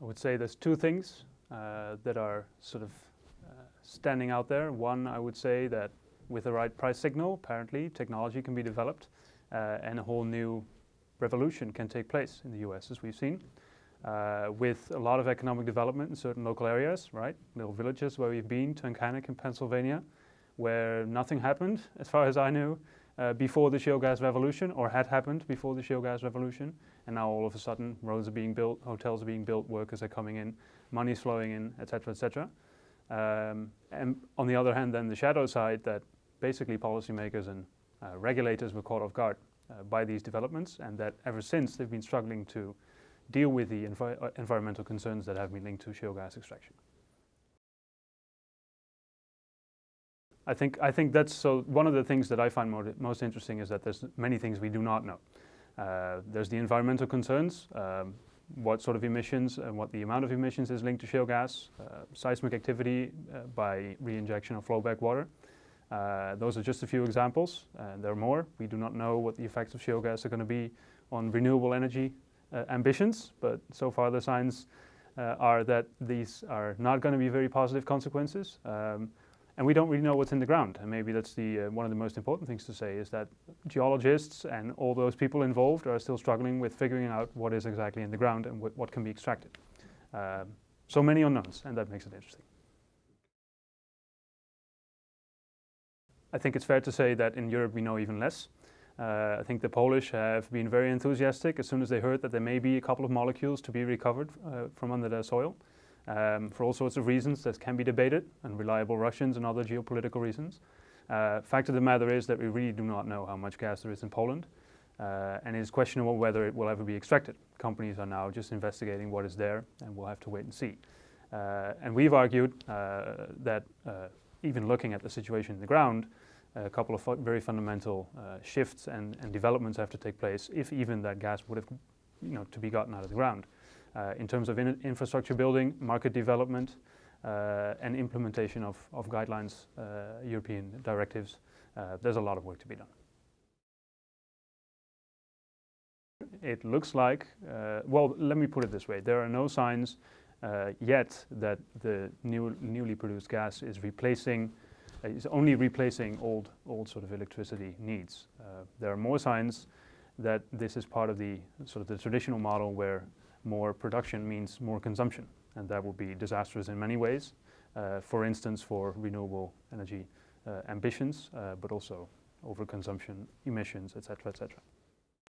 would say there's two things that are sort of standing out there. One, I would say that with the right price signal, apparently technology can be developed and a whole new revolution can take place in the US, as we've seen, with a lot of economic development in certain local areas, right? Little villages where we've been, Tunkhannock in Pennsylvania, where nothing happened, as far as I knew, before the shale gas revolution, or had happened before the shale gas revolution. And now all of a sudden, roads are being built, hotels are being built, workers are coming in, money's flowing in, etc., etc. And on the other hand, then the shadow side, that basically policymakers and regulators were caught off guard by these developments, and that ever since they've been struggling to deal with the environmental concerns that have been linked to shale gas extraction. I think that's so. One of the things that I find most interesting is that there's many things we do not know. There's the environmental concerns, what sort of emissions and what the amount of emissions is linked to shale gas, seismic activity by reinjection of flowback water. Those are just a few examples, and there are more. We do not know what the effects of shale gas are going to be on renewable energy ambitions, but so far the signs are that these are not going to be very positive consequences. And we don't really know what's in the ground, and maybe that's one of the most important things to say, is that geologists and all those people involved are still struggling with figuring out what is exactly in the ground and what can be extracted. So many unknowns, and that makes it interesting. I think it's fair to say that in Europe we know even less. I think the Polish have been very enthusiastic as soon as they heard that there may be a couple of molecules to be recovered from under their soil. For all sorts of reasons that can be debated, unreliable Russians and other geopolitical reasons. Fact of the matter is that we really do not know how much gas there is in Poland, and it is questionable whether it will ever be extracted. Companies are now just investigating what is there, and we'll have to wait and see. And we've argued that even looking at the situation in the ground, a couple of very fundamental shifts and developments have to take place if even that gas would have, to be gotten out of the ground. In terms of infrastructure building, market development, and implementation of guidelines, European directives, there's a lot of work to be done. It looks like, well, let me put it this way. There are no signs yet that the newly produced gas is only replacing old sort of electricity needs. There are more signs that this is part of the sort of the traditional model where more production means more consumption, and that will be disastrous in many ways. For instance, for renewable energy ambitions, but also overconsumption, emissions, etc., etc.